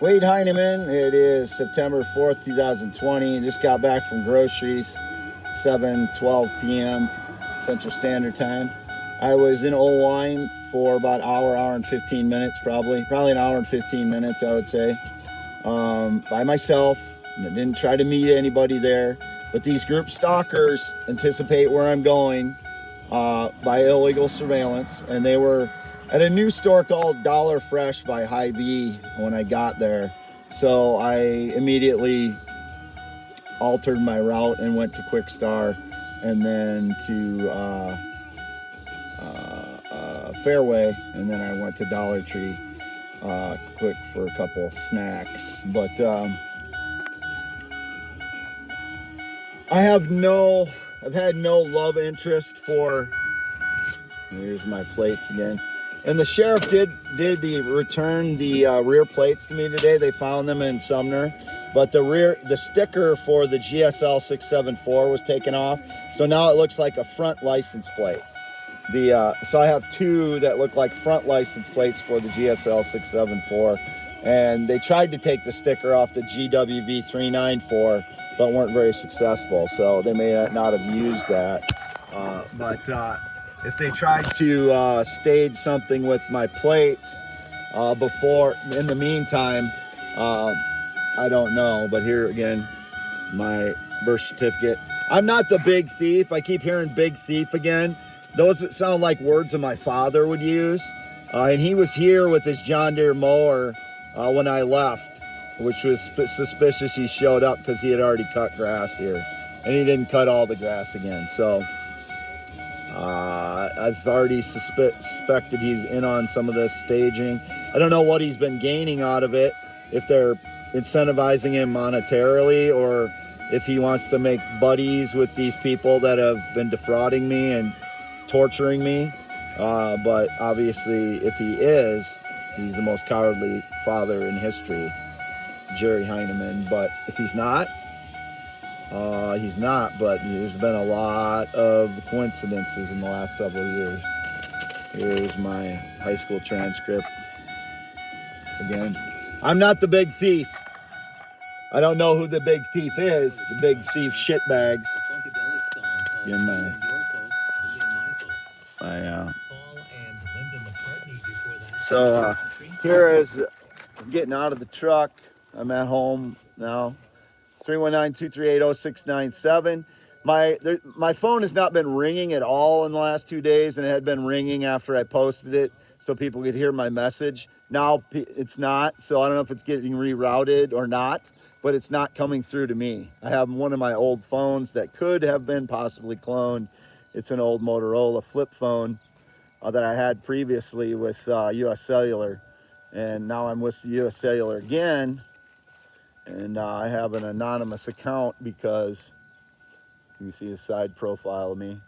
Wade Heineman. It is September 4th, 2020. Just got back from groceries, 7:12 p.m. Central Standard Time. I was in Old Wine for about hour and 15 minutes, probably an hour and 15 minutes, I would say, by myself. I didn't try to meet anybody there, but these group stalkers anticipate where I'm going by illegal surveillance, and they were at a new store called Dollar Fresh by Hy-Vee when I got there. So I immediately altered my route and went to Quick Star and then to Fairway, and then I went to Dollar Tree quick for a couple snacks. But I've had no love interest for, here's my plates again. And the sheriff did return the rear plates to me today. They found them in Sumner, but the sticker for the GSL 674 was taken off. So now it looks like a front license plate. So I have two that look like front license plates for the GSL 674, and they tried to take the sticker off the GWV 394, but weren't very successful. So they may not have used that, but if they tried to stage something with my plates before, in the meantime, I don't know. But here again, my birth certificate. I'm not the big thief. I keep hearing big thief again. Those sound like words that my father would use. And he was here with his John Deere mower when I left, which was suspicious. He showed up because he had already cut grass here, and he didn't cut all the grass again. So I've already suspected he's in on some of this staging. I don't know what he's been gaining out of it, if they're incentivizing him monetarily, or if he wants to make buddies with these people that have been defrauding me and torturing me. But obviously, if he is, he's the most cowardly father in history, Jerry Heineman. But if he's not, he's not. But there's been a lot of coincidences in the last several years. Here's my high school transcript. Again, I'm not the big thief. I don't know who the big thief is. The big thief shitbags. Again, so here is getting out of the truck. I'm at home now. 319-238-0697. My phone has not been ringing at all in the last 2 days, and it had been ringing after I posted it so people could hear my message. Now it's not, so I don't know if it's getting rerouted or not, but it's not coming through to me. I have one of my old phones that could have been possibly cloned. It's an old Motorola flip phone that I had previously with US Cellular, and now I'm with US Cellular again, and I have an anonymous account because you can see a side profile of me.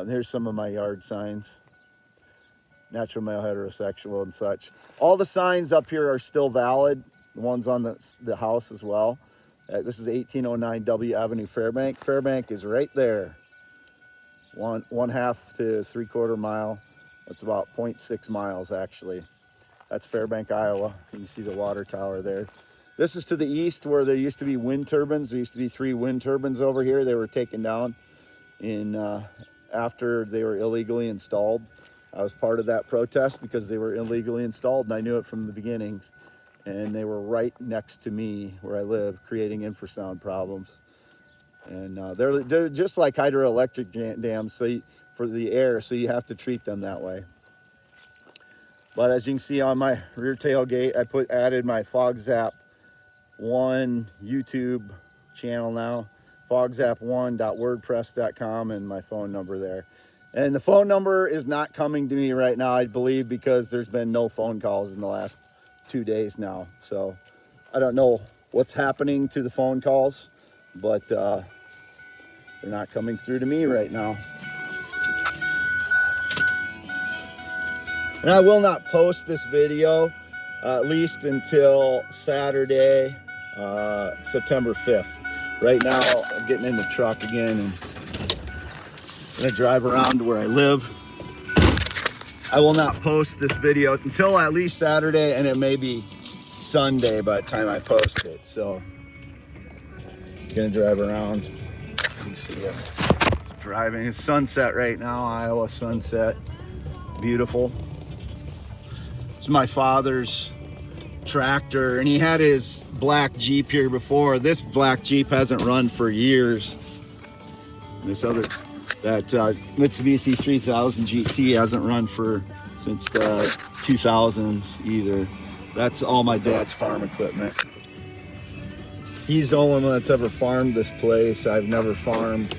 Here's some of my yard signs: natural male, heterosexual, and such. All the signs up here are still valid. The ones on the house as well. This is 1809 W Avenue, Fairbank. Fairbank is right there. One half to 3/4 mile. That's about 0.6 miles actually. That's Fairbank, Iowa. You can see the water tower there. This is to the east where there used to be wind turbines. There used to be 3 wind turbines over here. They were taken down after they were illegally installed. I was part of that protest because they were illegally installed, and I knew it from the beginnings. And they were right next to me where I live, creating infrasound problems. And they're just like hydroelectric dams, for the air, so you have to treat them that way. But as you can see on my rear tailgate, I added my FogZap1 YouTube channel now, fogzap1.wordpress.com, and my phone number there. And the phone number is not coming to me right now, I believe, because there's been no phone calls in the last 2 days now. So I don't know what's happening to the phone calls, but they're not coming through to me right now. And I will not post this video at least until Saturday, September 5th. Right now, I'm getting in the truck again and I'm gonna drive around to where I live. I will not post this video until at least Saturday, and it may be Sunday by the time I post it. So gonna drive around. You see it driving. It's sunset right now, Iowa sunset. Beautiful. It's my father's tractor, and he had his black Jeep here before. This black Jeep hasn't run for years. This other, that Mitsubishi 3000 GT hasn't run since the 2000s either. That's all my dad's farm equipment. He's the only one that's ever farmed this place. I've never farmed.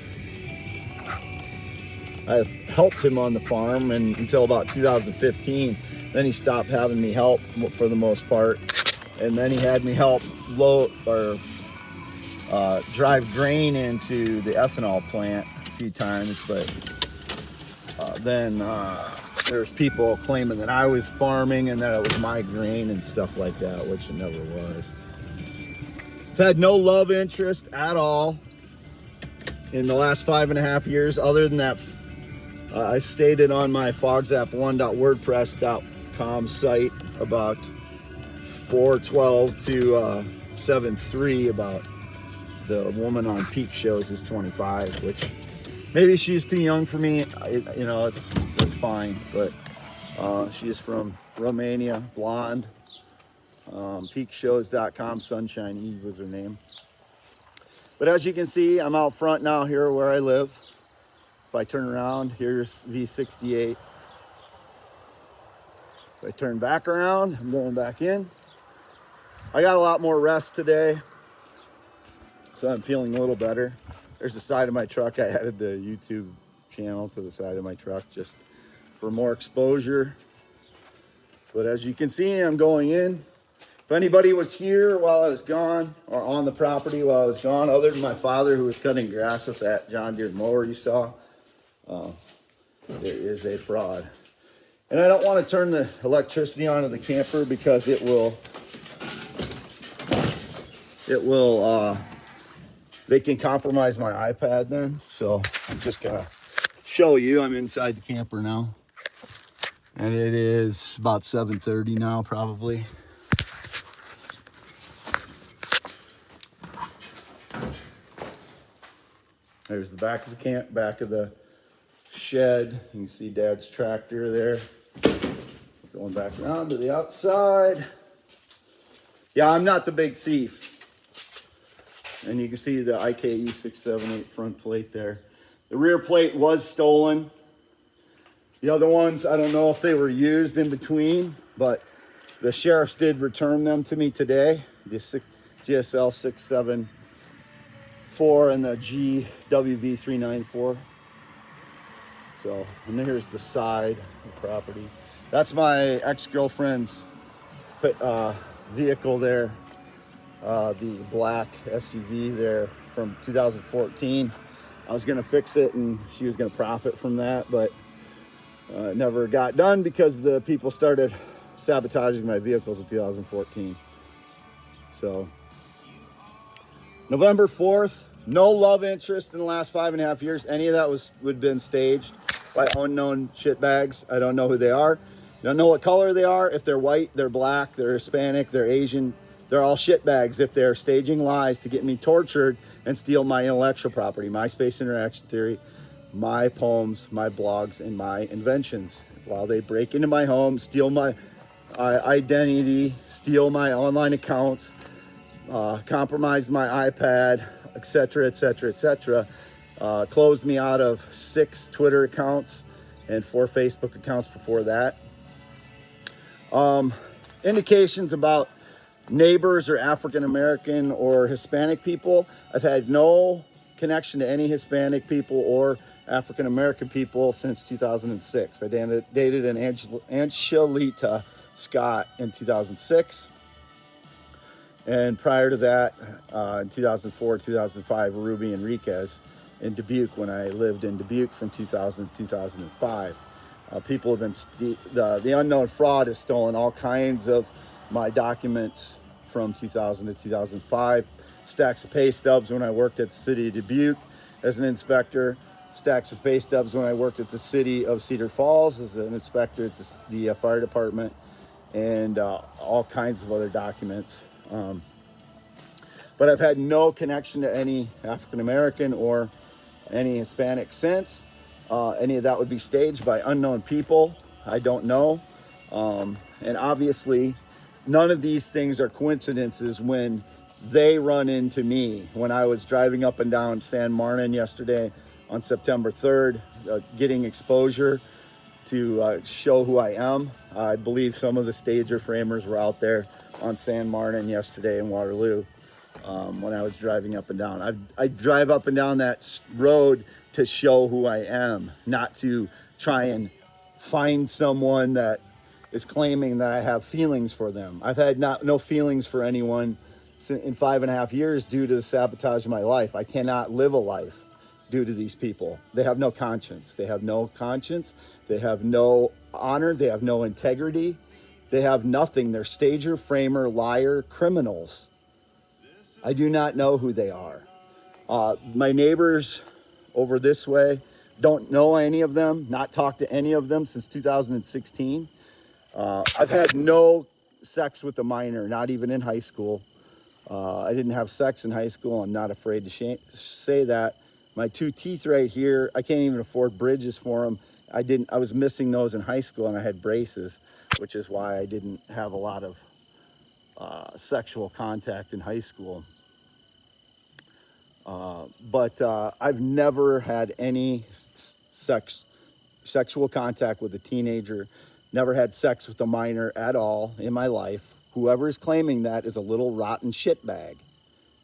I've helped him on the farm until about 2015. Then he stopped having me help for the most part. And then he had me help load or drive grain into the ethanol plant a few times. But then there's people claiming that I was farming and that it was my grain and stuff like that, which it never was. I've had no love interest at all in the last 5.5 years, other than that I stated on my fogzap1.wordpress.com site about 4/12 to 7/3 about the woman on Peak Shows is 25, which maybe she's too young for me. It's fine, but she is from Romania, blonde. Peakshows.com, Sunshine Eve was her name. But as you can see, I'm out front now here where I live. If I turn around, here's V68. If I turn back around, I'm going back in. I got a lot more rest today, so I'm feeling a little better. There's the side of my truck. I added the YouTube channel to the side of my truck just for more exposure. But as you can see, I'm going in. If anybody was here while I was gone, or on the property while I was gone, other than my father who was cutting grass with that John Deere mower you saw, there is a fraud. And I don't want to turn the electricity onto the camper because they can compromise my iPad then. So I'm just gonna show you. I'm inside the camper now, and it is about 7:30 now probably. There's the back of the back of the shed. You can see Dad's tractor there. Going back around to the outside. Yeah, I'm not the big thief. And you can see the IKE 678 front plate there. The rear plate was stolen. The other ones, I don't know if they were used in between, but the sheriffs did return them to me today. The GSL 674 and the GWV 394. So, and here's the side of the property. That's my ex-girlfriend's vehicle there. The black SUV there from 2014. I was gonna fix it and she was gonna profit from that, but it never got done because the people started sabotaging my vehicles in 2014. So, November 4th, no love interest in the last 5.5 years. Any of that would have been staged by unknown shitbags. I don't know who they are. Don't know what color they are. If they're white, they're black, they're Hispanic, they're Asian. They're all shitbags if they're staging lies to get me tortured and steal my intellectual property, my space interaction theory, my poems, my blogs, and my inventions. While they break into my home, steal my identity, steal my online accounts, compromise my iPad, etc., etc., etc. Closed me out of 6 Twitter accounts and 4 Facebook accounts before that. Indications about neighbors or African American or Hispanic people. I've had no connection to any Hispanic people or African American people since 2006. I dated an Angelita Scott in 2006. And prior to that, in 2004, 2005, Ruby Enriquez in Dubuque when I lived in Dubuque from 2000 to 2005. People have been, the unknown fraud has stolen all kinds of my documents from 2000 to 2005. Stacks of pay stubs when I worked at the city of Dubuque as an inspector. Stacks of pay stubs when I worked at the city of Cedar Falls as an inspector at the fire department. and all kinds of other documents. But I've had no connection to any African American or any Hispanic since. Any of that would be staged by unknown people. I don't know. And obviously, none of these things are coincidences when they run into me. When I was driving up and down San Martin yesterday on September 3rd, getting exposure to show who I am. I believe some of the stager framers were out there on San Martin yesterday in Waterloo when I was driving up and down. I drive up and down that road to show who I am, not to try and find someone that is claiming that I have feelings for them. I've had no feelings for anyone in 5.5 years due to the sabotage of my life. I cannot live a life due to these people. They have no conscience. They have no conscience. They have no honor. They have no integrity. They have nothing. They're stager, framer, liar, criminals. I do not know who they are. My neighbors over this way don't know any of them, not talked to any of them since 2016. I've had no sex with a minor, not even in high school. I didn't have sex in high school. I'm not afraid to say that. My 2 teeth right here, I can't even afford bridges for them. I was missing those in high school, and I had braces, which is why I didn't have a lot of sexual contact in high school. But I've never had any sexual contact with a teenager, never had sex with a minor at all in my life. Whoever is claiming that is a little rotten shitbag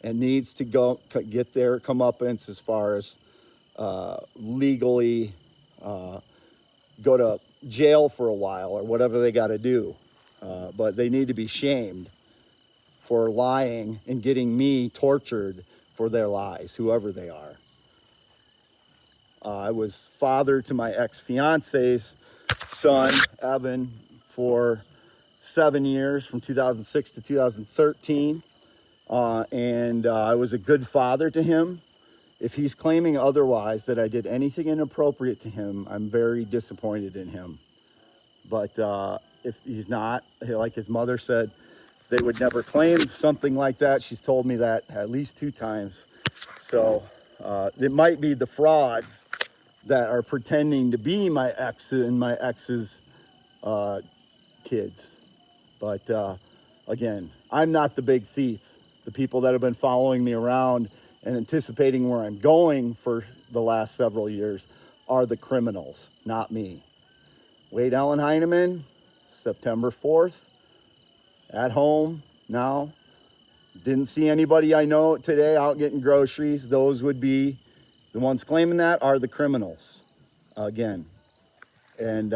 and needs to get their comeuppance as far as legally go to jail for a while or whatever they got to do. But they need to be shamed for lying and getting me tortured for their lies, whoever they are. I was father to my ex-fiance's son, Evan, for 7 years, from 2006 to 2013. And I was a good father to him. If he's claiming otherwise, that I did anything inappropriate to him, I'm very disappointed in him. But if he's not, like his mother said, they would never claim something like that. She's told me that at least 2 times. So it might be the frauds that are pretending to be my ex and my ex's kids. But again, I'm not the big thief. The people that have been following me around and anticipating where I'm going for the last several years are the criminals, not me. Wade Allen Heineman, September 4th, at home now. Didn't see anybody I know today out getting groceries. Those would be the ones claiming that are the criminals again. And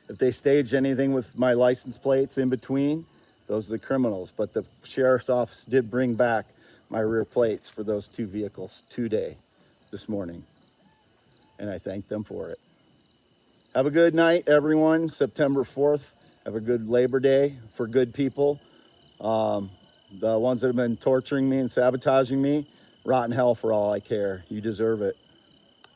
if they staged anything with my license plates in between, those are the criminals. But the sheriff's office did bring back my rear plates for those 2 vehicles today, this morning. And I thank them for it. Have a good night, everyone. September 4th. Have a good Labor Day for good people. The ones that have been torturing me and sabotaging me, rotten hell for all I care. You deserve it.